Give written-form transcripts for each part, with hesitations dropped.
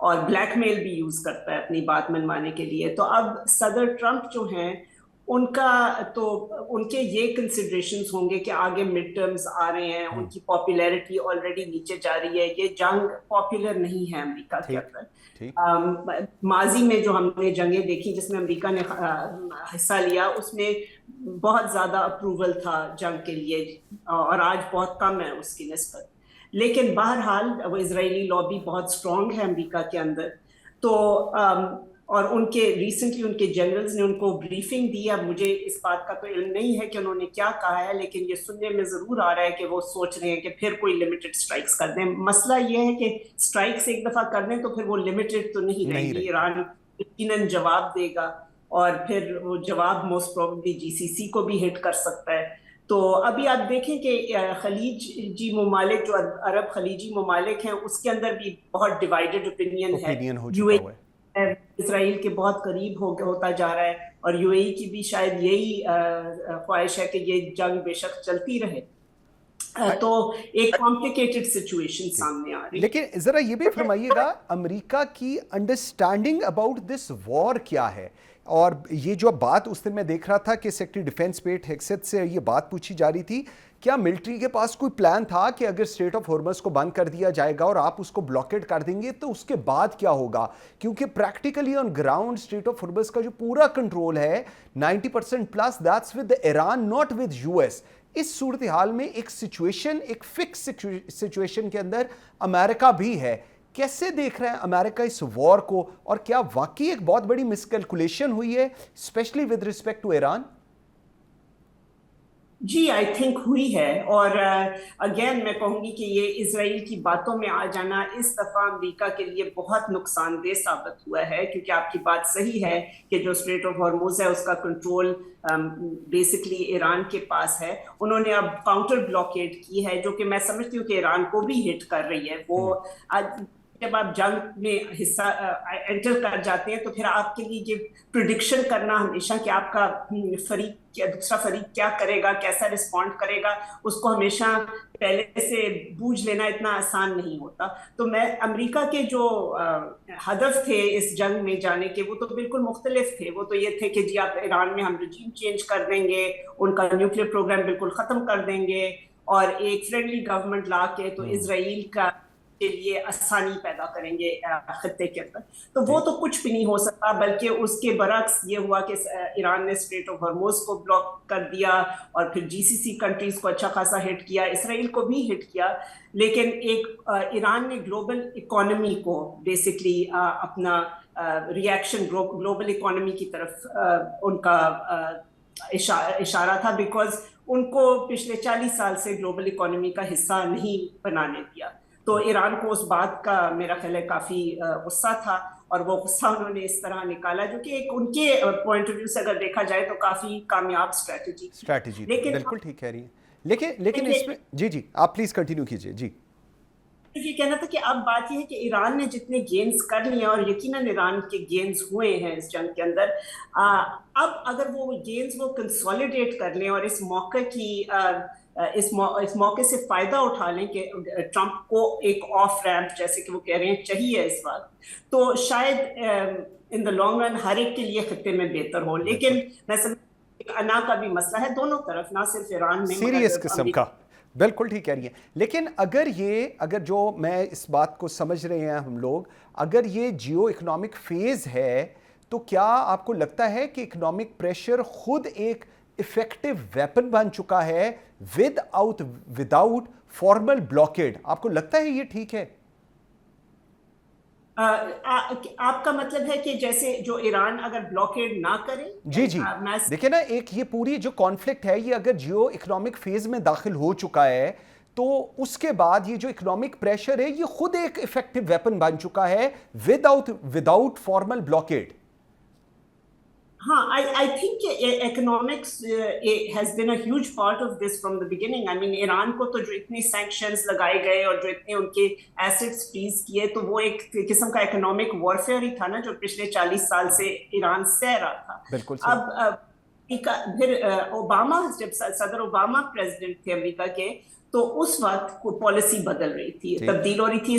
اور بلیک میل بھی یوز کرتا ہے اپنی بات منوانے کے لیے. تو اب صدر ٹرمپ جو ہیں ان کا تو ان کے یہ کنسیڈریشنز ہوں گے کہ آگے مڈ ٹرمز آ رہے ہیں, ان کی پاپولیرٹی آلریڈی نیچے جا رہی ہے, یہ جنگ پاپولر نہیں ہے امریکہ کے اندر. ماضی میں جو ہم نے جنگیں دیکھی جس میں امریکہ نے حصہ لیا اس میں بہت زیادہ اپروول تھا جنگ کے لیے, اور آج بہت کم ہے اس کی نسبت. لیکن بہرحال وہ اسرائیلی لابی بہت اسٹرانگ ہے امریکہ کے اندر. تو اور ان کے ریسنٹلی ان کے جنرلز نے ان کو بریفنگ دی. اب مجھے اس بات کا تو علم نہیں ہے کہ انہوں نے کیا کہا ہے, لیکن یہ سننے میں ضرور آ رہا ہے کہ وہ سوچ رہے ہیں کہ پھر کوئی لمیٹڈ سٹرائکس کر دیں. مسئلہ یہ ہے کہ سٹرائکس ایک دفعہ کر دیں تو پھر وہ لمیٹڈ تو نہیں رہیں گی. ایران یقیناً جواب دے گا اور پھر وہ جواب موسٹ پروبیبلی جی سی سی کو بھی ہٹ کر سکتا ہے. تو ابھی آپ دیکھیں کہ خلیجی ممالک جو عرب خلیجی ممالک ہیں اس کے اندر بھی بہت ڈیوائیڈڈ اوپینین ہے. یو اے اسرائیل کے بہت قریب ہوتا جا رہا ہے, اور یو اے کی بھی شاید یہی خواہش ہے کہ یہ جنگ بے شک چلتی رہے. تو ایک کمپلیکیٹڈ سچویشن سامنے آ رہی ہے. لیکن ذرا یہ بھی فرمائیے گا امریکہ کی انڈرسٹینڈنگ اباؤٹ دس وار کیا ہے؟ اور یہ جو بات اس دن میں دیکھ رہا تھا کہ سیکرٹری ڈیفنس پیٹ ہیگسیت سے یہ بات پوچھی جا رہی تھی, کیا ملٹری کے پاس کوئی پلان تھا کہ اگر اسٹریٹ آف ہارمز کو بند کر دیا جائے گا اور آپ اس کو بلاکیڈ کر دیں گے تو اس کے بعد کیا ہوگا؟ کیونکہ practically on ground strait of Hormuz کا جو پورا کنٹرول ہے 90% plus that's with Iran, not with U S. اس صورتحال میں ایک سچویشن, ایک فکس سچویشن کے اندر امریکہ بھی ہے. کیسے دیکھ رہے ہیں امریکہ اس وار کو, اور کیا واقعی ایک بہت بڑی مس کیلکولیشن ہوئی ہے especially with respect to Iran? جی آئی تھنک ہوئی ہے, اور اگین میں کہوں گی کہ یہ اسرائیل کی باتوں میں آ جانا اس دفعہ امریکہ کے لیے بہت نقصان دہ ثابت ہوا ہے, کیونکہ آپ کی بات صحیح ہے کہ جو اسٹریٹ آف ہارموز ہے اس کا کنٹرول بیسکلی ایران کے پاس ہے. انہوں نے اب کاؤنٹر بلاکیڈ کی ہے جو کہ میں سمجھتی ہوں کہ ایران کو بھی ہٹ کر رہی ہے. وہ جب آپ جنگ میں حصہ انٹر کر جاتے ہیں تو پھر آپ کے لیے یہ پریڈکشن کرنا ہمیشہ کہ آپ کا دوسرا فریق کیا کرے گا, کیسا رسپونڈ کرے گا, اس کو ہمیشہ پہلے سے بوجھ لینا اتنا آسان نہیں ہوتا. تو میں امریکہ کے جو ہدف تھے اس جنگ میں جانے کے وہ تو بالکل مختلف تھے. وہ تو یہ تھے کہ جی آپ ایران میں ہم رجیم چینج کر دیں گے, ان کا نیوکلیئر پروگرام بالکل ختم کر دیں گے, اور ایک فرینڈلی گورنمنٹ لا کے تو اسرائیل کا کے لیے آسانی پیدا کریں گے خطے کے اندر. تو وہ تو کچھ بھی نہیں ہو سکتا, بلکہ اس کے برعکس یہ ہوا کہ ایران نے اسٹریٹ آف ہارموز کو بلاک کر دیا, اور پھر جی سی سی کنٹریز کو اچھا خاصا ہٹ کیا, اسرائیل کو بھی ہٹ کیا. لیکن ایک ایران نے گلوبل اکانومی کو بیسکلی اپنا ریئیکشن گلوبل اکانومی کی طرف ان کا اشارہ تھا, بیکاز ان کو پچھلے 40 سال سے گلوبل اکانومی کا حصہ نہیں بنانے دیا. تو ایران کو اس بات کا میرا خیال ہے کافی غصہ تھا, اور وہ غصہ انہوں نے اس طرح نکالا جو کہ ایک ان کے پوائنٹ آف ویو سے اگر دیکھا جائے تو کافی کامیاب اسٹریٹجی. لیکن بالکل ٹھیک کہہ رہی ہیں, لیکن اس میں جی آپ پلیز کنٹینیو کیجئے. جی یہ کہنا تھا کہ اب بات یہ ہے کہ ایران نے جتنے گینز کر لیے, اور یقیناً ایران کے گینز ہوئے ہیں اس جنگ کے اندر, اب اگر وہ گینز وہ کنسولیڈیٹ کر لیں اور اس موقع کی اس موقع سے فائدہ اٹھا لیں کہ ٹرمپ کو ایک آف ریمپ جیسے کہ وہ کہہ رہے ہیں چاہیے اس وقت, تو شاید ان دا لانگ رن ہر ایک کے لیے خطے میں بہتر ہو. لیکن میں سمجھتی ہوں انا کا بھی مسئلہ ہے دونوں طرف, نہ صرف ایران میں, سیریس قسم کا. بالکل ٹھیک کہہ رہی ہیں. لیکن اگر جو میں اس بات کو سمجھ رہے ہیں ہم لوگ, اگر یہ جیو اکنامک فیز ہے تو کیا آپ کو لگتا ہے کہ اکنامک پریشر خود ایک افیکٹو ویپن بن چکا ہے وداؤٹ فارمل بلاکیڈ؟ آپ کو لگتا ہے یہ ٹھیک ہے؟ آپ کا مطلب ہے کہ جیسے جو ایران اگر بلاکیڈ نہ کرے؟ جی دیکھیں نا, ایک یہ پوری جو کانفلکٹ ہے یہ اگر جیو اکنامک فیز میں داخل ہو چکا ہے تو اس کے بعد یہ جو اکنامک پریشر ہے یہ خود ایک افیکٹو ویپن بن چکا ہے وداؤٹ فارمل بلاکیڈ. ہاں, I think economics has been a huge part of this from the beginning. I mean, Iran کو تو جو اتنے سینکشنز لگائے گئے اور جو اتنے ان کے ایسٹس فریز کیے, تو وہ ایک قسم کا اکنامک وارفیئر ہی تھا نا جو پچھلے 40 سال سے ایران سہ رہا تھا. بالکل. اب پھر اوباما, جب صدر اوباما پریزیڈنٹ تھے امریکہ کے, تو اس وقت پالیسی بدل رہی تھی, تبدیل ہو رہی تھی.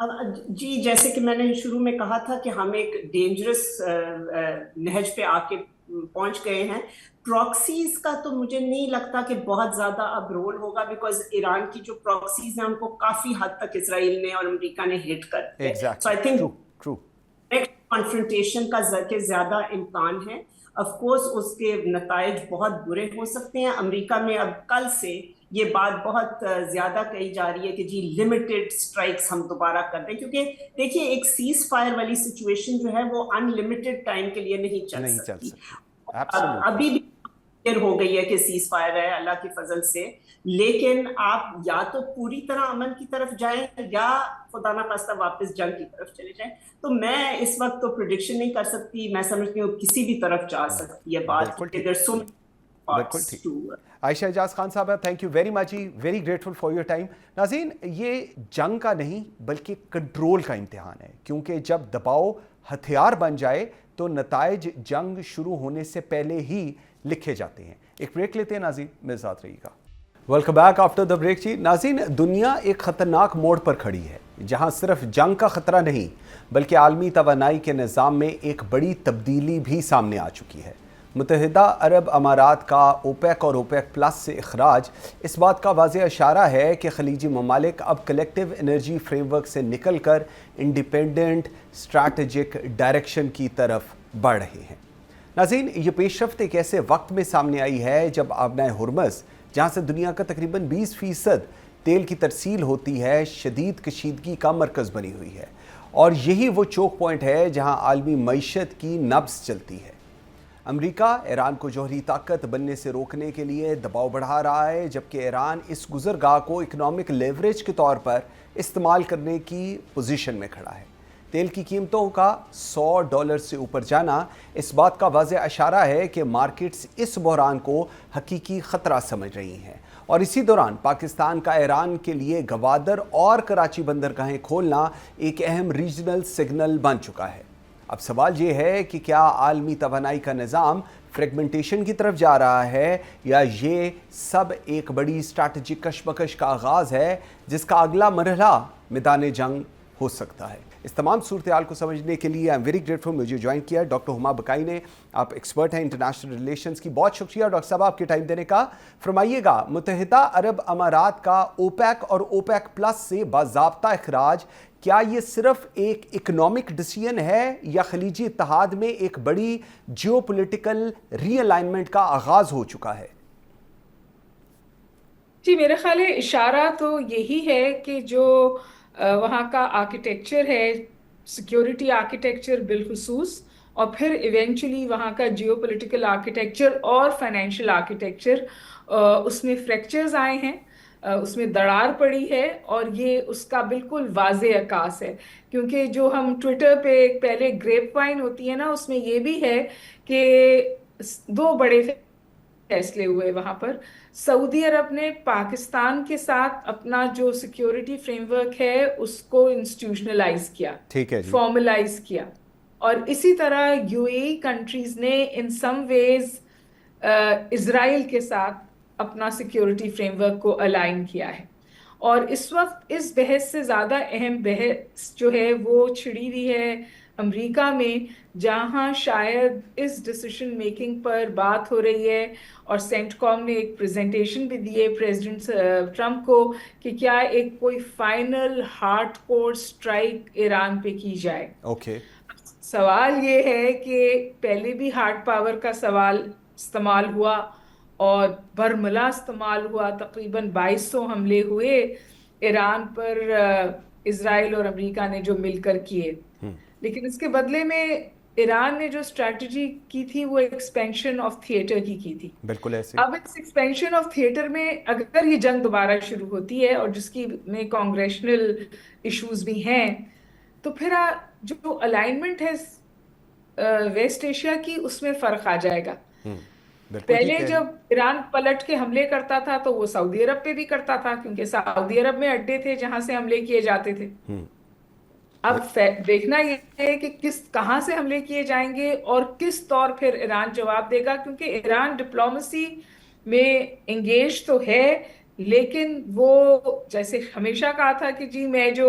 جی جیسے کہ میں نے شروع میں کہا تھا کہ ہم ایک ڈینجرس نہج پہ آ کے پہنچ گئے ہیں. پراکسیز کا تو مجھے نہیں لگتا کہ بہت زیادہ اب رول ہوگا، بیکاز ایران کی جو پراکسیز ہیں ان کو کافی حد تک اسرائیل نے اور امریکہ نے ہٹ کر دیا. سو آئی تھنک کنفرنٹیشن کا زیادہ امکان ہے. آف کورس اس کے نتائج بہت برے ہو سکتے ہیں. امریکہ میں اب کل سے یہ بات بہت زیادہ کہی جا رہی ہے کہ جی لمیٹڈ سٹرائکس ہم دوبارہ کر دیں، کیونکہ دیکھیے ایک سیز فائر والی سچویشن جو ہے وہ ان لمیٹڈ ٹائم کے لیے نہیں چل سکتی. ابھی بھی دیر ہو گئی ہے کہ سیز فائر ہے اللہ کی فضل سے، لیکن آپ یا تو پوری طرح امن کی طرف جائیں یا خدا نہ خواستہ واپس جنگ کی طرف چلے جائیں. تو میں اس وقت تو پریڈکشن نہیں کر سکتی. میں سمجھتی ہوں کسی بھی طرف جا سکتی ہے بات. بالکل ٹھیک. عائشہ اعجاز خان صاحبہ، thank you very much, very grateful for your time. ناظرین، یہ جنگ کا نہیں بلکہ کنٹرول کا امتحان ہے، کیونکہ جب دباؤ ہتھیار بن جائے تو نتائج جنگ شروع ہونے سے پہلے ہی لکھے جاتے ہیں. ایک بریک لیتے ہیں ناظرین، میرے ساتھ رہیے گا. Welcome back after the break. جی ناظرین، دنیا ایک خطرناک موڑ پر کھڑی ہے جہاں صرف جنگ کا خطرہ نہیں بلکہ عالمی توانائی کے نظام میں ایک بڑی تبدیلی بھی سامنے آ چکی ہے. متحدہ عرب امارات کا اوپیک اور اوپیک پلس سے اخراج اس بات کا واضح اشارہ ہے کہ خلیجی ممالک اب کلیکٹیو انرجی فریم ورک سے نکل کر انڈیپینڈنٹ اسٹریٹجک ڈائریکشن کی طرف بڑھ رہے ہیں. ناظرین، یہ پیش رفت ایک ایسے وقت میں سامنے آئی ہے جب آبنائے ہرمز، جہاں سے دنیا کا تقریباً 20% تیل کی ترسیل ہوتی ہے، شدید کشیدگی کا مرکز بنی ہوئی ہے، اور یہی وہ چوک پوائنٹ ہے جہاں عالمی معیشت کی نبض چلتی ہے. امریکہ ایران کو جوہری طاقت بننے سے روکنے کے لیے دباؤ بڑھا رہا ہے، جبکہ ایران اس گزرگاہ کو اکنامک لیوریج کے طور پر استعمال کرنے کی پوزیشن میں کھڑا ہے. تیل کی قیمتوں کا $100 سے اوپر جانا اس بات کا واضح اشارہ ہے کہ مارکیٹس اس بحران کو حقیقی خطرہ سمجھ رہی ہیں، اور اسی دوران پاکستان کا ایران کے لیے گوادر اور کراچی بندرگاہیں کھولنا ایک اہم ریجنل سگنل بن چکا ہے. اب سوال یہ ہے کہ کیا عالمی توانائی کا نظام فریگمنٹیشن کی طرف جا رہا ہے، یا یہ سب ایک بڑی اسٹریٹجک کشمکش کا آغاز ہے جس کا اگلا مرحلہ میدان جنگ ہو سکتا ہے. اس تمام صورتحال کو سمجھنے کے لیے آئی ایم ویری گریٹفل مجھے جوائن کیا ڈاکٹر ہما بقائی نے. آپ ایکسپرٹ ہیں انٹرنیشنل ریلیشنز کی. بہت شکریہ ڈاکٹر صاحب آپ کے ٹائم دینے کا. فرمائیے گا، متحدہ عرب امارات کا اوپیک اور اوپیک پلس سے باضابطہ اخراج کیا یہ صرف ایک اکنامک ڈیسیژن ہے یا خلیجی اتحاد میں ایک بڑی جیو پولیٹیکل ری الائنمنٹ کا آغاز ہو چکا ہے؟ جی میرے خیال ہے اشارہ تو یہی ہے کہ جو وہاں کا آرکیٹیکچر ہے، سیکیورٹی آرکیٹیکچر بالخصوص، اور پھر ایونچولی وہاں کا جیو پولیٹیکل آرکیٹیکچر اور فائنینشیل آرکیٹیکچر، اس میں فریکچرز آئے ہیں، اس میں دراڑ پڑی ہے، اور یہ اس کا بالکل واضح عکاس ہے. کیونکہ جو ہم ٹویٹر پہ پہلے گریپ وائن ہوتی ہے نا، اس میں یہ بھی ہے کہ 2 بڑے فیصلے ہوئے وہاں پر. سعودی عرب نے پاکستان کے ساتھ اپنا جو سیکیورٹی فریم ورک ہے اس کو انسٹیٹیوشنلائز کیا، فارملائز کیا، اور اسی طرح یو اے ای کنٹریز نے ان سم ویز اسرائیل کے ساتھ اپنا سیکیورٹی فریم ورک کو الائن کیا ہے. اور اس وقت اس بحث سے زیادہ اہم بحث جو ہے وہ چھڑی ہوئی ہے امریکہ میں، جہاں شاید اس ڈیسیشن میکنگ پر بات ہو رہی ہے، اور سینٹ کام نے ایک پریزنٹیشن بھی دی ہے پریزیڈنٹ ٹرمپ کو کہ کیا ایک کوئی final hard core strike Iran پہ کی جائے. سوال یہ ہے کہ پہلے بھی ہارڈ پاور کا سوال استعمال ہوا اور برملا استعمال ہوا، تقریباً 2200 حملے ہوئے ایران پر اسرائیل اور امریکہ نے جو مل کر کیے. لیکن اس کے بدلے میں ایران نے جو اسٹریٹجی کی تھی وہ ایکسپینشن آف تھیٹر کی تھی. بالکل ایسے. اب اس ایکسپینشن آف تھیٹر میں اگر یہ جنگ دوبارہ شروع ہوتی ہے، اور جس کی میں کانگریشنل ایشوز بھی ہیں، تو پھر جو الائنمنٹ ہے ویسٹ ایشیا کی، اس میں فرق آ جائے گا. پہلے جب ایران پلٹ کے حملے کرتا تھا تو وہ سعودی عرب پہ بھی کرتا تھا، کیونکہ سعودی عرب میں اڈے تھے جہاں سے حملے کیے جاتے تھے. اب دیکھنا یہ ہے کہ کہاں سے حملے کیے جائیں گے اور کس طور پھر ایران جواب دے گا، کیونکہ ایران ڈپلومیسی میں انگیج تو ہے، لیکن وہ جیسے ہمیشہ کہا تھا کہ جی میں جو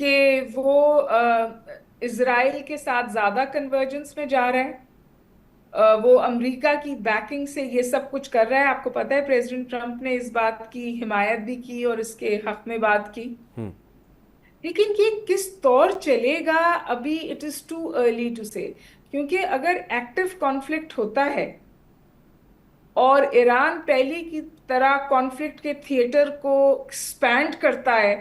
کہ وہ اسرائیل کے ساتھ زیادہ کنورجنس میں جا رہا ہے، وہ امریکہ کی بیکنگ سے یہ سب کچھ کر رہا ہے. آپ کو پتہ ہے پریزیڈنٹ ٹرمپ نے اس بات کی حمایت بھی کی اور اس کے حق میں بات کی. لیکن یہ کس طور چلے گا ابھی it is too early to say, کیونکہ اگر ایکٹیو کانفلکٹ ہوتا ہے اور ایران پہلے کی طرح کانفلکٹ کے تھیٹر کو ایکسپینڈ کرتا ہے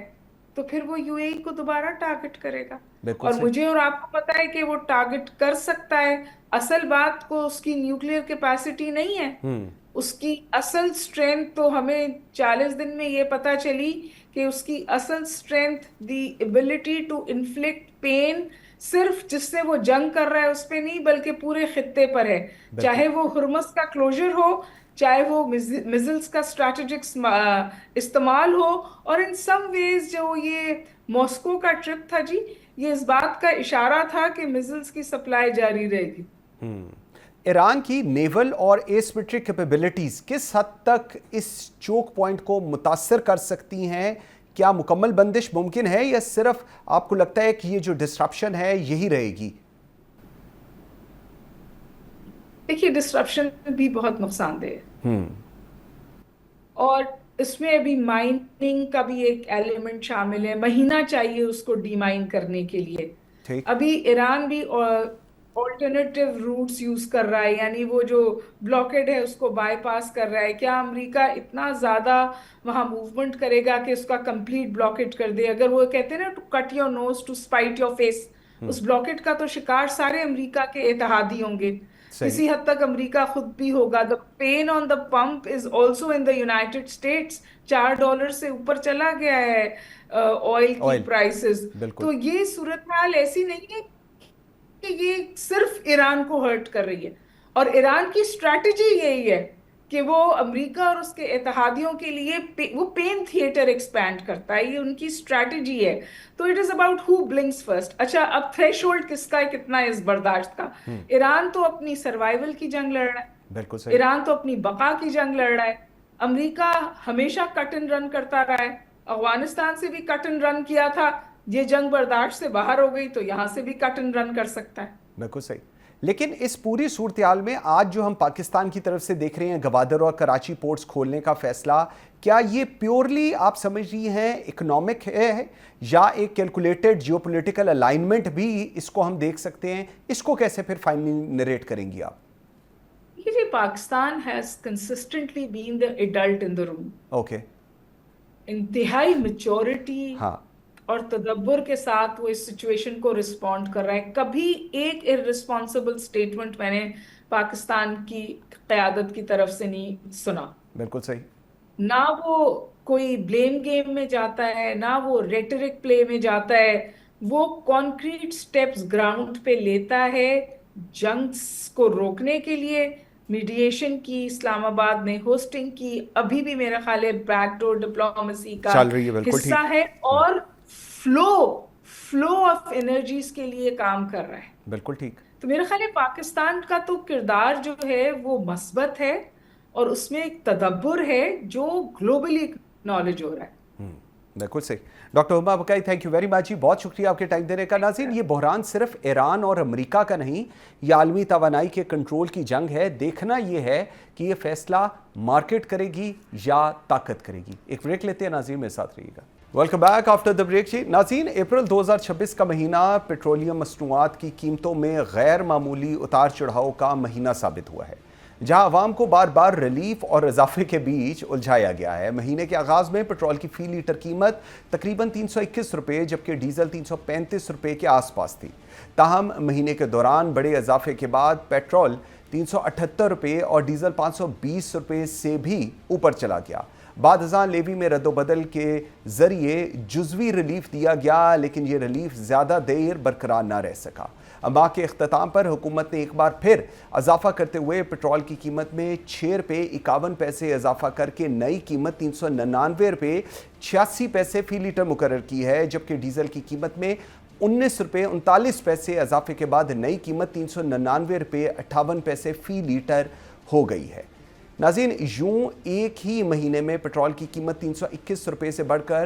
تو پھر وہ یو اے ای کو دوبارہ ٹارگٹ کرے گا. اور مجھے اور آپ کو پتا ہے کہ وہ ٹارگٹ کر سکتا ہے. اصل بات کو اس کی نیوکلیئر کیپیسٹی نہیں ہے، اس کی اصل اسٹرینتھ تو ہمیں 40 دن میں یہ پتا چلی کہ اس کی اصل strength the ability to inflict pain صرف جس سے وہ جنگ کر رہا ہے اس پہ نہیں بلکہ پورے خطے پر ہے. چاہے وہ ہرمز کا کلوزر ہو، چاہے وہ میزلز کا اسٹریٹجک استعمال ہو، اور ان سم ویز جو یہ ماسکو کا ٹرپ تھا جی، یہ اس بات کا اشارہ تھا کہ میزلز کی سپلائی جاری رہے گی. ایران کی نیول اور ایسمیٹرک کیپیبلٹیز کس حد تک اس چوک پوائنٹ کو متاثر کر سکتی ہیں؟ کیا مکمل بندش ممکن ہے یا صرف آپ کو لگتا ہے کہ یہ جو ڈسرپشن ہے یہی رہے گی؟ دیکھیے ڈسرپشن بھی بہت نقصان دہ ہے، اور اس میں ابھی مائننگ کا بھی ایک ایلیمنٹ شامل ہے. مہینہ چاہیے اس کو ڈی مائن کرنے کے لیے. ابھی ایران بھی آلٹرنیٹیو روٹس یوز کر رہا ہے، یعنی وہ جو بلاکیڈ ہے اس کو بائی پاس کر رہا ہے. کیا امریکہ اتنا زیادہ وہاں موومنٹ کرے گا کہ اس کا کمپلیٹ بلاکیڈ کر دے؟ اگر وہ کہتے ہیں نا to cut your nose to spite your face, اس بلاکیڈ کا تو شکار سارے امریکہ کے اتحادی ہوں گے. کسی حد تک امریکہ خود بھی ہوگا. the pain on the pump is also in the United States. $4 سے اوپر چلا گیا ہے آئل کی پرائسز. تو یہ صورتحال ایسی نہیں ہے کہ یہ صرف ایران کو ہرٹ کر رہی ہے، اور ایران کی اسٹریٹجی یہی ہے کہ وہ امریکہ اور اس کے اتحادیوں کے لیے وہ پین تھیٹر ایکسپینڈ کرتا ہے. یہ ان کی اسٹریٹجی ہے. تو it is about who بلنکس first. اچھا، اب تھریش ہولڈ کس کا ہے، کتنا ہے اس برداشت کا؟ ایران تو اپنی سروائیول کی جنگ لڑ رہا ہے، ایران تو اپنی بقا کی جنگ لڑ رہا ہے. امریکہ ہمیشہ کٹ اینڈ رن کرتا رہا ہے، افغانستان سے بھی کٹ اینڈ رن کیا تھا. یہ جنگ برداشت سے باہر ہو گئی تو یہاں سے بھی کٹ اینڈ رن کر سکتا ہے. بالکل صحیح. لیکن اس پوری صورتحال میں آج جو ہم پاکستان کی طرف سے دیکھ رہے ہیں گوادر اور کراچی پورٹس کھولنے کا فیصلہ، کیا یہ پیورلی آپ سمجھ رہی ہیں اکنامک ہے یا ایک کیلکولیٹڈ جیو پولیٹیکل الائنمنٹ بھی اس کو ہم دیکھ سکتے ہیں؟ اس کو کیسے پھر فائنلی نریٹ کریں گی آپ؟ یہ Pakistan has consistently been the adult in the room. Okay. انتہائی میچورٹی اور تدبر کے ساتھ وہ اس سچویشن کو رسپونڈ کر رہا ہے. کبھی ایک ارسپانسبل سٹیٹمنٹ میں نے پاکستان کی قیادت کی طرف سے نہیں سنا. بالکل صحیح. نہ وہ کوئی بلیم گیم میں جاتا ہے، نہ وہ ریٹرک پلے میں جاتا ہے. وہ کانکریٹ سٹیپس گراؤنڈ پہ لیتا ہے جنگ کو روکنے کے لیے. میڈیشن کی اسلام آباد نے ہوسٹنگ کی، ابھی بھی میرا خیال ہے بیک ڈور ڈپلومیسی کا حصہ ہے، اور فلو آف انرجیز کے لیے کام کر رہا ہے. بالکل ٹھیک. تو میرا خیال ہے پاکستان کا تو کردار جو ہے وہ مثبت ہے، اور اس میں ایک تدبر ہے جو گلوبلی اکنالج ہو رہا ہے. بالکل صحیح. ڈاکٹر ہما بقائی، تھینک یو ویری مچ جی، بہت شکریہ آپ کے ٹائم دینے کا. ناظرین، یہ بحران صرف ایران اور امریکہ کا نہیں، یہ عالمی توانائی کے کنٹرول کی جنگ ہے. دیکھنا یہ ہے کہ یہ فیصلہ مارکیٹ کرے گی یا طاقت کرے گی. ایک بریک لیتے ہیں ناظرین، میرے ساتھ رہیے گا. Welcome back after the break. جی ناظرین، اپریل 2026 کا مہینہ پیٹرولیم مصنوعات کی قیمتوں میں غیر معمولی اتار چڑھاؤ کا مہینہ ثابت ہوا ہے، جہاں عوام کو بار بار ریلیف اور اضافے کے بیچ الجھایا گیا ہے. مہینے کے آغاز میں پٹرول کی فی لیٹر قیمت تقریباً 321 روپے جبکہ ڈیزل 335 روپے کے آس پاس تھی. تاہم مہینے کے دوران بڑے اضافے کے بعد پیٹرول 378 روپے اور ڈیزل 520 روپے سے بھی اوپر چلا گیا. بعد ازاں لیوی میں رد و بدل کے ذریعے جزوی ریلیف دیا گیا، لیکن یہ ریلیف زیادہ دیر برقرار نہ رہ سکا. ماہ کے اختتام پر حکومت نے ایک بار پھر اضافہ کرتے ہوئے پٹرول کی قیمت میں 6 روپے 51 پیسے اضافہ کر کے نئی قیمت 399 روپے 86 پیسے فی لیٹر مقرر کی ہے، جبکہ ڈیزل کی قیمت میں 19 روپے 39 پیسے اضافے کے بعد نئی قیمت 399 روپے 58 پیسے فی لیٹر ہو گئی ہے. ناظرین، یوں ایک ہی مہینے میں پٹرول کی قیمت 321 روپے سے بڑھ کر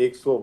100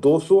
200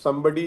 somebody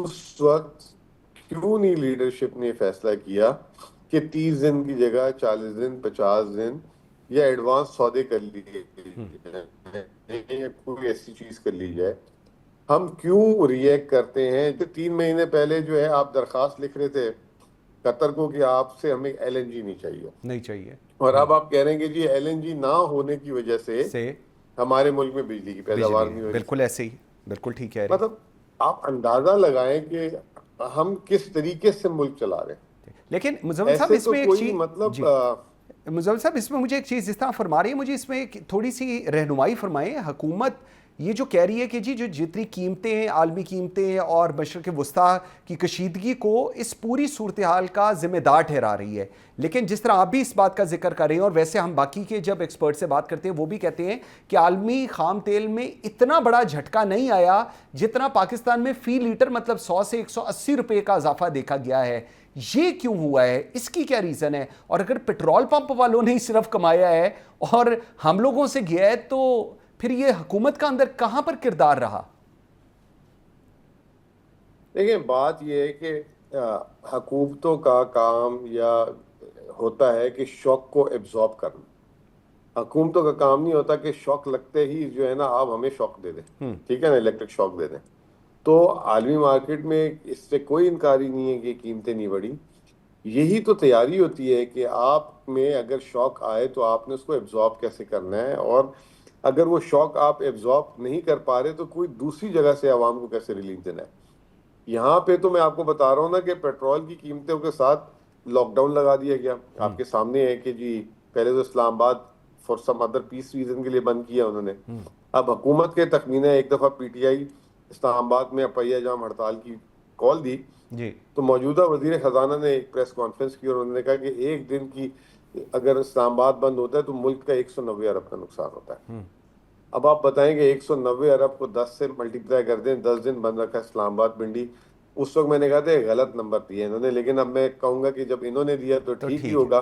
اس وقت کیوں نہیں لیڈرشپ نے فیصلہ کیا کہ 30 دن کی جگہ 40 دن 50 دن یا ایڈوانس سودے کر لیے یا کوئی ایسی چیز کر لی جائے. ہم کیوں ری ایکٹ کرتے ہیں؟ 3 مہینے پہلے جو ہے آپ درخواست لکھ رہے تھے قطر کو کہ آپ سے ہمیں LNG نہیں چاہیے, اور اب آپ کہہ رہے ہیں کہ جی LNG نہ ہونے کی وجہ سے ہمارے ملک میں بجلی کی پیداوار نہیں ہو رہی. بالکل ایسے ہی, بالکل ٹھیک ہے. مطلب آپ اندازہ لگائیں کہ ہم کس طریقے سے ملک چلا رہے ہیں. لیکن مزمل صاحب اس میں ایک چیز, مطلب مزمل صاحب اس میں مجھے ایک چیز جس طرح فرما رہی ہے, مجھے اس میں تھوڑی سی رہنمائی فرمائیں. حکومت یہ جو کہہ رہی ہے کہ جی جو جتنی قیمتیں, عالمی قیمتیں اور مشرق وسطیٰ کی کشیدگی کو اس پوری صورتحال کا ذمہ دار ٹھہرا رہی ہے, لیکن جس طرح آپ بھی اس بات کا ذکر کر رہے ہیں اور ویسے ہم باقی کے جب ایکسپرٹ سے بات کرتے ہیں وہ بھی کہتے ہیں کہ عالمی خام تیل میں اتنا بڑا جھٹکا نہیں آیا جتنا پاکستان میں فی لیٹر مطلب 100 سے 180 روپے کا اضافہ دیکھا گیا ہے. یہ کیوں ہوا ہے, اس کی کیا ریزن ہے؟ اور اگر پیٹرول پمپ والوں نے صرف کمایا ہے اور ہم لوگوں سے گیا ہے تو پھر یہ حکومت کا اندر کہاں پر کردار رہا؟ دیکھیں بات یہ ہے کہ حکومتوں کا کام یا ہوتا ہے کہ شوق کو ایبزارب کرنا. حکومتوں کا کام نہیں ہوتا کہ شوق لگتے ہی جو ہے نا آپ ہمیں شوق دے دیں, ٹھیک ہے نا, الیکٹرک شوق دے دیں. تو عالمی مارکیٹ میں اس سے کوئی انکاری نہیں ہے کہ قیمتیں نہیں بڑھی. یہی تو تیاری ہوتی ہے کہ آپ میں اگر شوق آئے تو آپ نے اس کو ایبزارب کیسے کرنا ہے, اور اگر وہ شوق آپ ایبزارب نہیں کر پا رہے تو کوئی دوسری جگہ سے عوام کو کیسے ریلیف دینا ہے. یہاں پہ تو میں آپ کو بتا رہا ہوں نا کہ پیٹرول کی قیمتوں کے ساتھ لاک ڈاؤن لگا دیا گیا. آپ کے سامنے ہے کہ جی پہلے تو Islamabad for some other peace reason کے لیے بند کیا انہوں نے. اب حکومت کے تخمینہ ایک دفعہ PTI اسلام آباد میں اپہیا جام ہڑتال کی کال دی تو موجودہ وزیر خزانہ نے ایک پریس کانفرنس کی اور انہوں نے کہا کہ ایک دن کی اگر اسلام آباد بند ہوتا ہے تو ملک کا 190 ارب کا نقصان ہوتا ہے. اب آپ بتائیں کہ 190 ارب کو 10 سے ملٹیپلائی کر دیں, 10 دن بند رکھا اسلام آباد پنڈی. اس وقت میں نے کہا تھا غلط نمبر دیا انہوں نے, لیکن اب میں کہوں گا کہ جب انہوں نے دیا تو ٹھیک ہی ہوگا.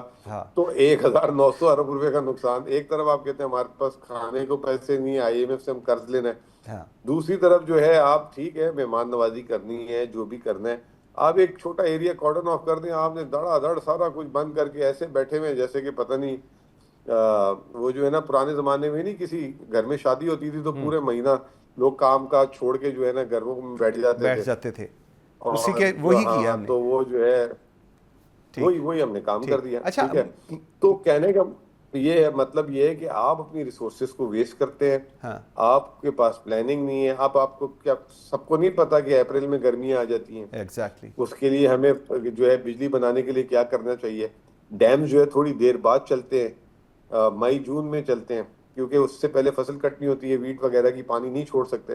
تو 1900 ارب روپے کا نقصان. ایک طرف آپ کہتے ہیں ہمارے پاس کھانے کو پیسے نہیں, IMF سے ہم قرض لینا ہے, دوسری طرف جو ہے آپ ٹھیک ہے مہمان نوازی کرنی ہے, جو بھی کرنا ہے, آپ ایک چھوٹا ایریا کارڈن آف کر دیں. آپ نے دڑا دڑ سارا کچھ بند کر کے ایسے بیٹھے ہوئے جیسے کہ پتہ نہیں وہ جو ہے نا پرانے زمانے میں نہیں کسی گھر میں شادی ہوتی تھی تو پورے مہینہ لوگ کام کا چھوڑ کے جو ہے نا گھروں میں بیٹھ جاتے تھے. اسی کے وہی کیا ہم نے, تو وہ جو ہے وہی ہم نے کام کر دیا. ٹھیک ہے, تو کہنے کا یہ مطلب یہ ہے کہ آپ اپنی ریسورسز کو ویسٹ کرتے ہیں, آپ کے پاس پلاننگ نہیں ہے. اب آپ کو کیا سب کو نہیں پتا کہ اپریل میں گرمیاں آ جاتی ہیں, ایگزیکٹلی اس کے لیے ہمیں جو ہے بجلی بنانے کے لیے کیا کرنا چاہیے. ڈیم جو ہے تھوڑی دیر بعد چلتے ہیں, مئی جون میں چلتے ہیں, کیونکہ اس سے پہلے فصل کٹنی ہوتی ہے, ویٹ وغیرہ کی پانی نہیں چھوڑ سکتے.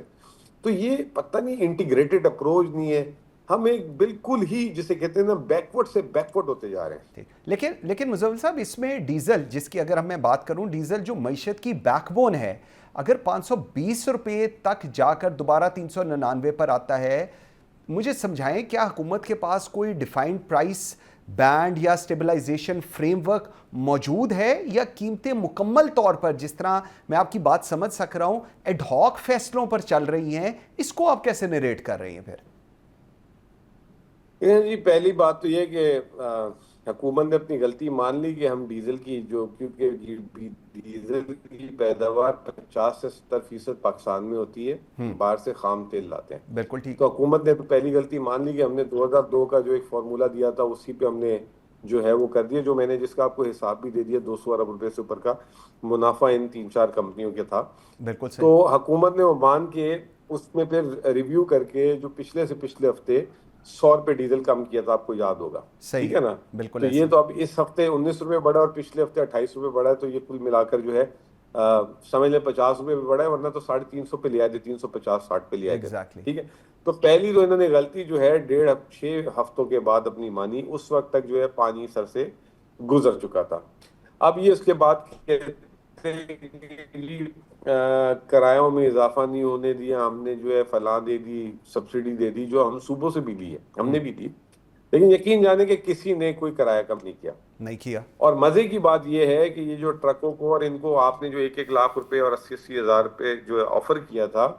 تو یہ پتہ نہیں انٹیگریٹڈ اپروچ نہیں ہے. ہم ایک بالکل ہی جسے کہتے ہیں نا بیکورڈ سے بیکورڈ ہوتے جا رہے ہیں. لیکن مزمل صاحب اس میں ڈیزل, جس کی اگر میں بات کروں, ڈیزل جو معیشت کی بیک بون ہے, اگر 520 روپے تک جا کر دوبارہ 399 پر آتا ہے, مجھے سمجھائیں کیا حکومت کے پاس کوئی ڈیفائنڈ پرائس بینڈ یا سٹیبلائزیشن فریم ورک موجود ہے, یا قیمتیں مکمل طور پر جس طرح میں آپ کی بات سمجھ سک رہا ہوں ایڈ ہاک فیصلوں پر چل رہی ہیں؟ اس کو آپ کیسے نریٹ کر رہی ہیں پھر؟ جی پہلی بات تو یہ کہ حکومت نے اپنی غلطی مان لی کہ ہم ڈیزل کی جو, کیونکہ ڈیزل کی پیداوار 50 سے 70% پاکستان میں ہوتی ہے, باہر سے خام تیل لاتے ہیں. بالکل ٹھیک. تو حکومت نے پہلی غلطی مان لی کہ ہم نے 2002 کا جو ایک فارمولا دیا تھا اسی پہ ہم نے جو ہے وہ کر دیا, جو میں نے جس کا آپ کو حساب بھی دے دیا 200 ارب روپے سے اوپر کا منافع ان 3-4 کمپنیوں کے تھا. بالکل صحیح. تو حکومت نے وہ مان کے اس میں پھر ریویو کر کے جو پچھلے سے پچھلے ہفتے 100 روپے ڈیزل کم کیا تھا, آپ کو یاد ہوگا, ٹھیک ہے نا. بالکل. تو یہ تو اب اس ہفتے 19 روپے بڑھا اور پچھلے ہفتے 28 روپے بڑھا ہے, تو یہ کل ملا کر جو ہے سمجھ لیں 50 روپے بھی بڑھا ہے, ورنہ تو 350 پہ لے آئے تھے, 350-60 پہ لے آئے تھے. ٹھیک ہے. تو پہلی تو انہوں نے غلطی جو ہے 6 ہفتوں کے بعد اپنی مانی. اس وقت تک جو ہے پانی سر سے گزر چکا تھا. اب یہ اس کے بعد کرایوں میں اضافہ نہیں ہونے دیا, ہم نے جو ہے فلاں دے دی, سبسڈی دے دی, جو ہم صوبوں سے بھی لی ہے, ہم نے بھی دی, لیکن یقین جانے کہ کسی نے کوئی کرایہ کم نہیں کیا. اور مزے کی بات یہ ہے کہ یہ جو ٹرکوں کو اور ان کو آپ نے جو 1-1 لاکھ روپے اور 80,000 روپے جو آفر کیا تھا,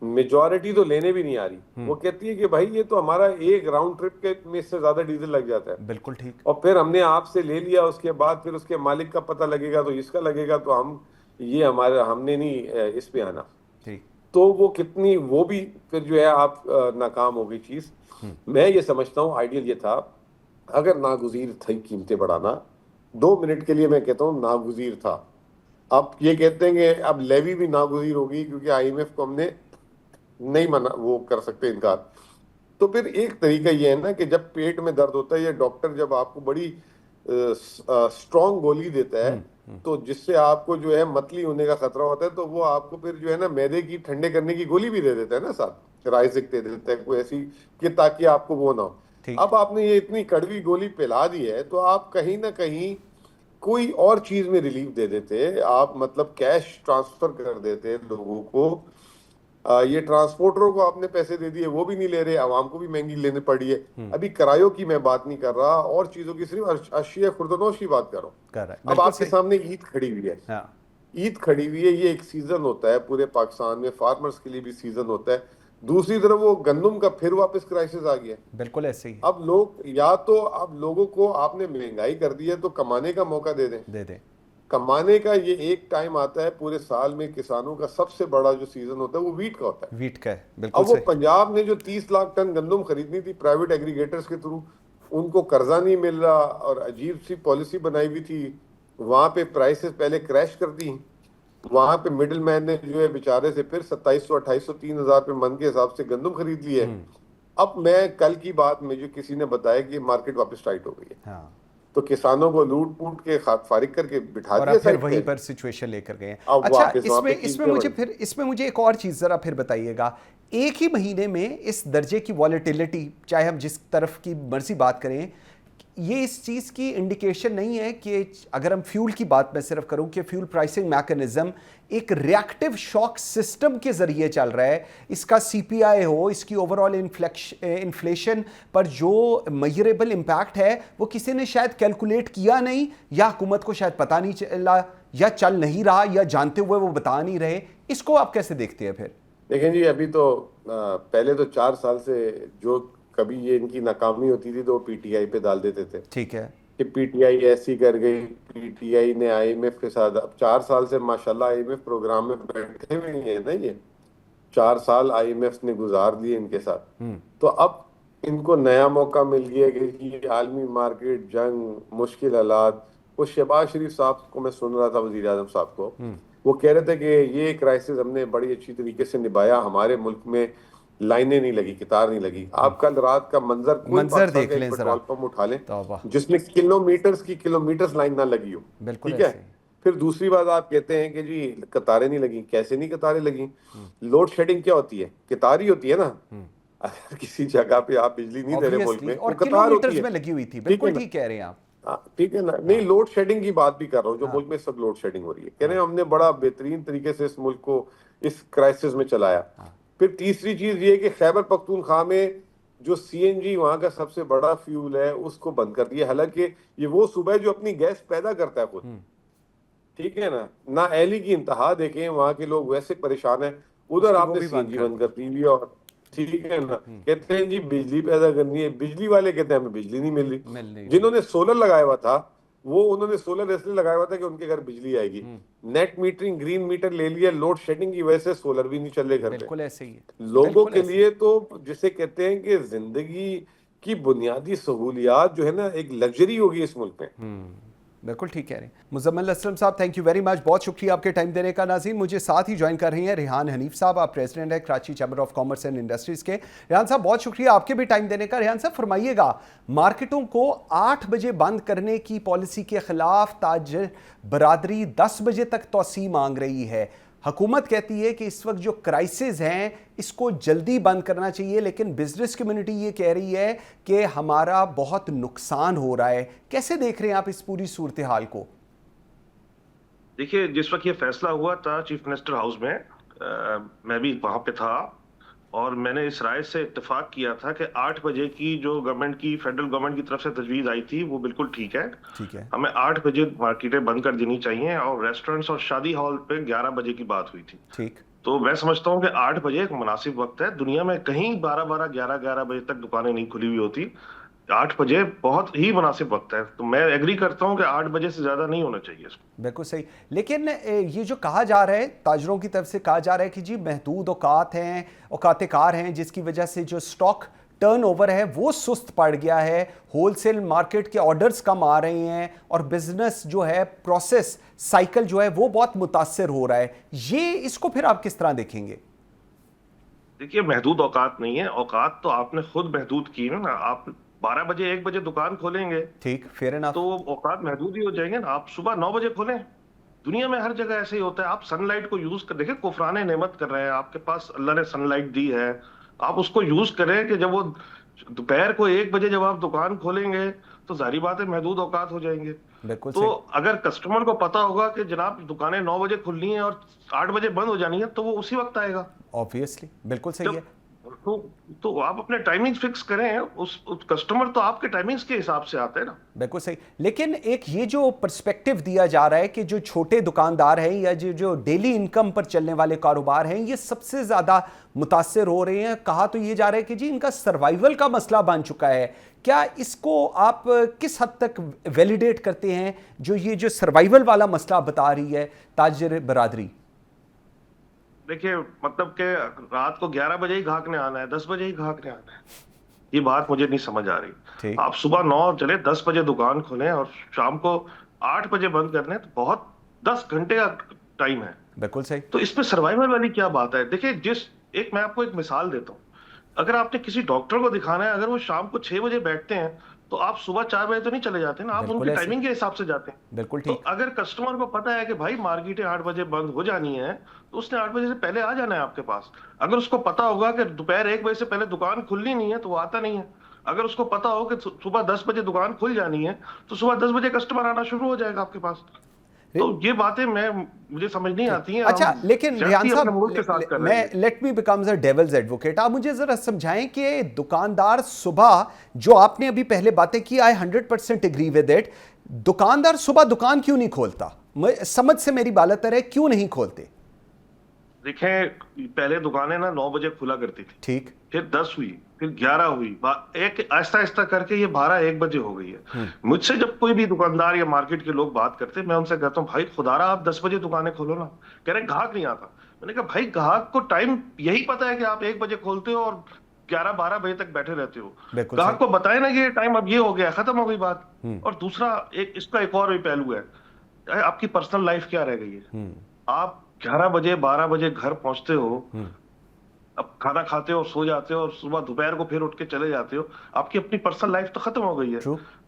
میجورٹی تو لینے بھی نہیں آ رہی. وہ کہتی ہے کہ بھائی یہ تو ہمارا ایک راؤنڈ ٹرپ کے میں اس سے زیادہ ڈیزل لگ جاتا ہے. بالکل ٹھیک. اور پھر ہم نے آپ سے لے لیا, اس کے بعد پھر اس کے مالک کا پتہ لگے گا تو اس کا لگے گا, تو ہم نے نہیں اس پہ آنا. تو وہ کتنی, وہ بھی پھر جو ہے آپ ناکام ہو گئی چیز. میں یہ سمجھتا ہوں آئیڈیل یہ تھا, اگر ناگزیر تھی قیمتیں بڑھانا, 2 منٹ کے لیے میں کہتا ہوں ناگزیر تھا. اب یہ کہتے ہیں کہ اب لیوی بھی ناگزیر ہوگی کیونکہ IMF کو ہم نے نہیں وہ کر سکتے انکار. تو پھر ایک طریقہ یہ ہے نا کہ جب پیٹ میں درد ہوتا ہے یا ڈاکٹر جب آپ کو بڑی اسٹرانگ گولی دیتا ہے تو جس سے آپ کو جو ہے متلی ہونے کا خطرہ ہوتا ہے, تو وہ آپ کو پھر جو ہے نا میدے کی ٹھنڈے کرنے کی گولی بھی دے دیتا ہے نا ساتھ, رائزک دے دیتا ہے کوئی ایسی کہ تاکہ آپ کو وہ نہ ہو. اب آپ نے یہ اتنی کڑوی گولی پلا دی ہے تو آپ کہیں نہ کہیں کوئی اور چیز میں ریلیف دے دیتے, آپ مطلب کیش ٹرانسفر کر دیتے لوگوں کو. یہ ٹرانسپورٹروں کو آپ نے پیسے دے دیے, وہ بھی نہیں لے رہے, عوام کو بھی مہنگی لینے پڑی ہے. ابھی کرایوں کی میں بات نہیں کر رہا, اور چیزوں کی, صرف اشیاء خوردنوش کی بات کر رہا ہوں. اب آپ کے سامنے عید کھڑی ہوئی ہے, عید کھڑی ہوئی ہے, یہ ایک سیزن ہوتا ہے پورے پاکستان میں, فارمرز کے لیے بھی سیزن ہوتا ہے. دوسری طرف وہ گندم کا پھر واپس کرائسس آ گیا. بالکل ایسے ہی. اب لوگ یا تو اب لوگوں کو آپ نے مہنگائی کر دی ہے تو کمانے کا موقع دے دیں. کمانے کا یہ ایک ٹائم آتا ہے پورے سال میں, کسانوں کا سب سے بڑا جو سیزن ہوتا ہے وہ ویٹ کا ہوتا ہے. ویٹ کا ہے, بالکل. اب وہ پنجاب نے جو 30 لاکھ ٹن گندم خریدنی تھی پرائیویٹ ایگریگیٹرز کے تھرو, ان کو قرضہ نہیں مل رہا, اور عجیب سی پالیسی بنائی ہوئی تھی, وہاں پہ پرائسز پہلے کریش کر دی, وہاں پہ مڈل مین نے جو ہے بیچارے سے پھر 2700 2800 3000 پہ من کے حساب سے گندم خرید لی ہے. اب میں کل کی بات میں جو کسی نے بتایا کہ مارکیٹ واپس ٹائٹ ہو گئی ہے, تو کسانوں کو لوٹ پوٹ کے فارغ کر کے بٹھا دیا, پھر وہیں پر سچویشن لے کر گئے. اچھا, اس میں مجھے ایک اور چیز ذرا پھر بتائیے گا. ایک ہی مہینے میں اس درجے کی والیٹیلیٹی, چاہے ہم جس طرف کی مرضی بات کریں, یہ اس چیز کی انڈیکیشن نہیں ہے کہ اگر ہم فیول کی بات میں صرف کروں کہ فیول پرائسنگ میکانزم ایک ریاکٹیو شاک سسٹم کے ذریعے چل رہا ہے, اس کا CPI ہو, اس کی اوورآل انفلیشن پر جو میجریبل امپیکٹ ہے وہ کسی نے شاید کیلکولیٹ کیا نہیں, یا حکومت کو شاید پتہ نہیں چلا, یا چل نہیں رہا, یا جانتے ہوئے وہ بتا نہیں رہے. اس کو آپ کیسے دیکھتے ہیں پھر؟ دیکھیں جی, ابھی تو پہلے تو 4 سال سے جو کبھی یہ ان کی ناکامی ہوتی تھی تو وہ PTI پہ ڈال دیتے تھے. ٹھیک ہے کہ PTI ایسی کر گئی, PTI نے IMF کے ساتھ, اب 4 سال سے ماشاءاللہ IMF پروگرام میں بیٹھے ہوئے ہیں نا, یہ 4 سال IMF نے گزار دیے ان کے ساتھ. تو اب ان کو نیا موقع مل گیا کہ عالمی مارکیٹ, جنگ, مشکل حالات. وہ شہباز شریف صاحب کو میں سن رہا تھا, وزیر اعظم صاحب کو, وہ کہہ رہے تھے کہ یہ کرائسس ہم نے بڑی اچھی طریقے سے نبھایا, ہمارے ملک میں لائنیں نہیں لگی, قطار نہیں لگی. آپ کل رات کا منظر دیکھ لیں, پیٹرول پمپ اٹھا لیں جس میں کلومیٹرز لائن نہ لگی ہو. ٹھیک ہے. پھر دوسری بات آپ کہتے ہیں کہ جی قطاریں نہیں لگیں. کیسے نہیں قطاریں لگیں؟ لوڈ شیڈنگ کیا ہوتی ہے؟ قطار ہی ہوتی ہے نا. اگر کسی جگہ پہ آپ بجلی نہیں دے رہے ملک میں, اور کلومیٹرز میں لگی ہوئی تھی. بالکل ٹھیک کہہ رہے ہیں آپ. ٹھیک ہے نا. نہیں, لوڈ شیڈنگ کی بات بھی کر رہا ہوں, جو ملک میں سب لوڈ شیڈنگ ہو رہی ہے. کہہ رہے ہیں ہم نے بڑا بہترین طریقے سے اس ملک کو اس کرائسس میں چلایا. پھر تیسری چیز یہ کہ خیبر پختونخوا میں جو CNG وہاں کا سب سے بڑا فیول ہے اس کو بند کر دیا, حالانکہ یہ وہ صوبہ ہے جو اپنی گیس پیدا کرتا ہے خود. ٹھیک ہے نا. نااہلی کی انتہا دیکھیں, وہاں کے لوگ ویسے پریشان ہیں, ادھر آپ نے CNG بند کر دی. اور ٹھیک ہے نا, کہتے ہیں جی بجلی پیدا کرنی ہے, بجلی والے کہتے ہیں ہمیں بجلی نہیں مل رہی. جنہوں نے سولر لگایا ہوا تھا وہ انہوں نے سولر اس لیے لگایا ہوا تھا کہ ان کے گھر بجلی آئے گی. نیٹ میٹرنگ, گرین میٹر لے لیا, لوڈ شیڈنگ کی وجہ سے سولر بھی نہیں چل رہے گھر پہ. بالکل ایسے ہی لوگوں کے لیے تو جسے کہتے ہیں کہ زندگی کی بنیادی سہولیات جو ہے نا ایک لگژری ہوگی اس ملک میں. بالکل ٹھیک کہہ رہے ہیں. مزمل اسلم صاحب, تھینک یو ویری مچ, بہت شکریہ آپ کے ٹائم دینے کا. ناظرین, مجھے ساتھ ہی جوائن کر رہی ہیں ریحان حنیف صاحب, آپ پریزیڈنٹ ہیں Karachi chamber of commerce and industries کے. ریحان صاحب بہت شکریہ آپ کے بھی ٹائم دینے کا. ریحان صاحب فرمائیے گا, مارکیٹوں کو 8 بجے بند کرنے کی پالیسی کے خلاف تاجر برادری 10 بجے تک توسیع مانگ رہی ہے. حکومت کہتی ہے کہ اس وقت جو کرائسس ہیں اس کو جلدی بند کرنا چاہیے, لیکن بزنس کمیونٹی یہ کہہ رہی ہے کہ ہمارا بہت نقصان ہو رہا ہے. کیسے دیکھ رہے ہیں آپ اس پوری صورتحال کو؟ دیکھیے, جس وقت یہ فیصلہ ہوا تھا چیف منسٹر ہاؤس میں, میں بھی وہاں پہ تھا, اور میں نے اس رائے سے اتفاق کیا تھا کہ 8 بجے کی جو گورنمنٹ کی, فیڈرل گورنمنٹ کی طرف سے تجویز آئی تھی وہ بالکل ٹھیک ہے. ہمیں 8 بجے مارکیٹیں بند کر دینی چاہیے, اور ریسٹورنٹس اور شادی ہال پہ 11 بجے کی بات ہوئی تھی. تو میں سمجھتا ہوں کہ 8 بجے ایک مناسب وقت ہے. دنیا میں کہیں 12 11 بجے تک دکانیں نہیں کھلی ہوئی ہوتی. 8 بجے بہت ہی مناسب وقت ہے. تو میں ایگری کرتا ہوں کہ 8 بجے سے زیادہ نہیں ہونا چاہیے اس کو. بالکل صحیح. لیکن یہ جو کہا جا رہا ہے تاجروں کی طرف سے کہا جا رہا ہے کہ جی محدود اوقات ہیں، اوقات کار ہیں، جس کی وجہ سے جو سٹاک ٹرن اوور ہے وہ سست پڑ گیا ہے، ہول سیل مارکیٹ کے آرڈرز کم آ رہے ہیں اور بزنس جو ہے پروسیس سائیکل جو ہے وہ بہت متاثر ہو رہا ہے. یہ اس کو پھر آپ کس طرح دیکھیں گے؟ دیکھیے محدود اوقات نہیں ہے، اوقات تو آپ نے خود محدود کی نا. آپ 12 بجے 1 بجے دکان کھولیں گے ٹھیک، فیئر انف. تو اوقات محدود ہی ہو جائیں گے نا. آپ صبح 9 بجے کھولیں. دنیا میں ہر جگہ ایسے ہی ہوتا ہے. آپ سن لائٹ کو یوز کر دیکھیں، کفران نعمت کر رہے ہیں. آپ کے پاس اللہ نے سن لائٹ دی ہے، آپ اس کو یوز کریں کہ جب وہ دوپہر کو 1 بجے جب آپ دکان کھولیں گے تو ظاہری بات ہے محدود اوقات ہو جائیں گے. تو اگر کسٹمر کو پتا ہوگا کہ جناب دکانیں 9 بجے کھلنی ہیں اور 8 بجے بند ہو جانی ہے تو وہ اسی وقت آئے گا. آبویسلی بالکل صحیح ہے. تو آپ اپنے ٹائمنگ فکس کریں. اس کسٹمر تو آپ کے ٹائمنگز کے حساب سے آتے ہیں نا. بالکل صحیح. لیکن ایک یہ جو پرسپیکٹو دیا جا رہا ہے کہ جو چھوٹے دکاندار ہیں یا جو ڈیلی انکم پر چلنے والے کاروبار ہیں یہ سب سے زیادہ متاثر ہو رہے ہیں. کہا تو یہ جا رہا ہے کہ جی ان کا سروائیول کا مسئلہ بن چکا ہے. کیا اس کو آپ کس حد تک ویلیڈیٹ کرتے ہیں یہ جو سروائیول والا مسئلہ بتا رہی ہے تاجر برادری؟ دیکھیے مطلب کہ رات کو 11 بجے ہی گاہک نے آنا ہے، 10 بجے ہی گاہک نے آنا ہے، یہ بات مجھے نہیں سمجھ آ رہی. آپ صبح 9 چلے 10 بجے دکان کھولیں اور شام کو 8 بجے بند کر دیں تو بہت 10 گھنٹے کا ٹائم ہے. بالکل صحیح. تو اس پہ سروائیول والی کیا بات ہے؟ دیکھیں میں آپ کو ایک مثال دیتا ہوں. اگر آپ نے کسی ڈاکٹر کو دکھانا ہے، اگر وہ شام کو 6 بجے بیٹھتے ہیں تو آپ صبح 4 بجے تو نہیں چلے جاتے نا، آپ ان کی ٹائمنگ کے حساب سے جاتے ہیں. بالکل ٹھیک. اگر کسٹمر کو پتا ہے کہ بھائی مارکیٹیں 8 بجے بند ہو جانی ہے تو اس نے 8 بجے سے پہلے آ جانا ہے آپ کے پاس. اگر اس کو پتا ہوگا کہ دوپہر 1 بجے سے پہلے دکان کھلنی نہیں ہے تو وہ آتا نہیں ہے. اگر اس کو پتا ہو کہ صبح 10 بجے دکان کھل جانی ہے تو صبح 10 بجے کسٹمر آنا شروع ہو جائے گا آپ کے پاس. تو یہ باتیں مجھے سمجھ نہیں آتی ہیں. اچھا لیکن ریحان صاحب میں let me becomes a devil's advocate. آپ مجھے ذرا سمجھائیں کہ دکاندار صبح جو آپ نے ابھی پہلے باتیں کی I 100% اگری ود اٹ، دکاندار صبح دکان کیوں نہیں کھولتا؟ سمجھ سے میری بالاتر ہے کیوں نہیں کھولتے؟ دیکھیں پہلے دکانیں نا 9 بجے کھلا کرتی تھی، ٹھیک، پھر 10 ہوئی، پھر 11 ہوئی، ایک آہستہ آہستہ کر کے یہ 12 1 بجے ہو گئی ہے. مجھ سے جب کوئی بھی دکاندار یا مارکیٹ کے لوگ بات کرتے میں ان سے کہتا ہوں بھائی خدا رہا آپ 10 بجے دکانیں کھولو نا. کہہ رہے گاہک نہیں آتا. میں نے کہا بھائی گاہک کو ٹائم یہی پتا ہے کہ آپ 1 بجے کھولتے ہو اور 11 12 بجے تک بیٹھے رہتے ہو. گاہک کو بتائے نا کہ یہ ٹائم اب یہ ہو گیا، ختم ہو گئی بات. اور دوسرا اس کا ایک اور بھی پہلو ہے، آپ کی پرسنل لائف کیا رہ گئی ہے. آپ 11 بجے 12 بجے گھر پہنچتے ہو، اب کھانا کھاتے ہو، سو جاتے ہو اور صبح دوپہر کو پھر اٹھ کے چلے جاتے ہو. آپ کی اپنی پرسنل لائف تو ختم ہو گئی ہے.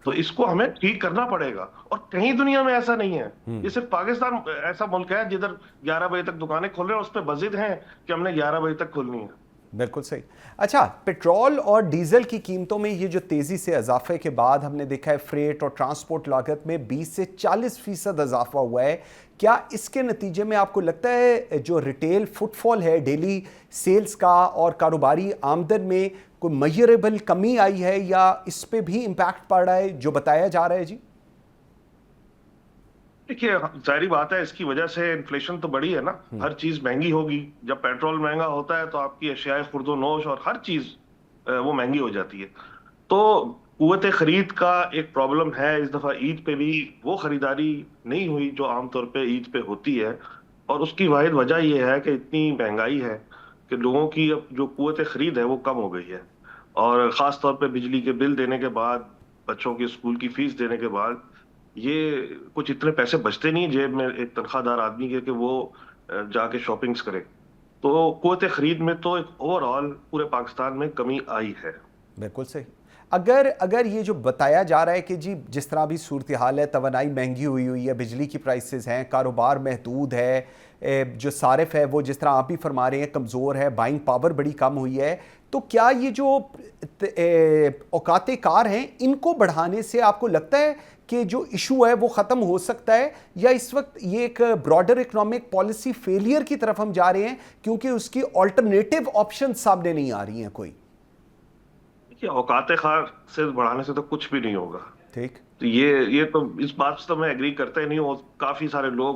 تو اس کو ہمیں ٹھیک کرنا پڑے گا. اور کہیں دنیا میں ایسا نہیں ہے، یہ صرف پاکستان ایسا ملک ہے جدھر 11 بجے تک دکانیں کھول رہے ہیں، اس پہ بضد ہیں کہ ہم نے 11 بجے تک کھولنی ہے. بالکل صحیح. اچھا پیٹرول اور ڈیزل کی قیمتوں میں یہ جو تیزی سے اضافے کے بعد ہم نے دیکھا ہے فریٹ اور ٹرانسپورٹ لاگت میں 20 سے 40% اضافہ ہوا ہے. کیا اس کے نتیجے میں آپ کو لگتا ہے جو ریٹیل فٹ فال ہے ڈیلی سیلز کا اور کاروباری آمدن میں کوئی میجریبل کمی آئی ہے یا اس پہ بھی امپیکٹ پڑ رہا ہے جو بتایا جا رہا ہے؟ جی دیکھیے ظاہری بات ہے اس کی وجہ سے انفلیشن تو بڑی ہے نا. ہر چیز مہنگی ہوگی. جب پیٹرول مہنگا ہوتا ہے تو آپ کی اشیاء خرد و نوش اور ہر چیز وہ مہنگی ہو جاتی ہے. تو قوت خرید کا ایک پرابلم ہے. اس دفعہ عید پہ بھی وہ خریداری نہیں ہوئی جو عام طور پہ عید پہ ہوتی ہے. اور اس کی واحد وجہ یہ ہے کہ اتنی مہنگائی ہے کہ لوگوں کی اب جو قوت خرید ہے وہ کم ہو گئی ہے. اور خاص طور پہ بجلی کے بل دینے کے بعد، بچوں کے اسکول کی فیس دینے کے بعد یہ کچھ اتنے پیسے بچتے نہیں جیب میں ایک تنخواہ دار آدمی کے کہ وہ جا کے شاپنگز کرے. تو قوت خرید میں تو ایک اوور آل پورے پاکستان میں کمی آئی ہے. بالکل صحیح. اگر یہ جو بتایا جا رہا ہے کہ جی جس طرح بھی صورتحال ہے، توانائی مہنگی ہوئی ہے، بجلی کی پرائسز ہیں، کاروبار محدود ہے، جو صارف ہے وہ جس طرح آپ بھی فرما رہے ہیں کمزور ہے، بائنگ پاور بڑی کم ہوئی ہے، تو کیا یہ جو اوقات کار ہیں ان کو بڑھانے سے آپ کو لگتا ہے کہ جو ایشو ہے وہ ختم ہو سکتا ہے، یا اس وقت یہ ایک براڈر اکنامک پالیسی فیلئر کی طرف ہم جا رہے ہیں کیونکہ اس کی آلٹرنیٹیو آپشن سامنے نہیں آ رہی ہیں کوئی؟ اوقات خار سے بڑھانے سے تو کچھ بھی نہیں ہوگا. ٹھیک. تو یہ تو اس بات سے تو میں ایگری کرتا ہی نہیں ہوں. کافی سارے لوگ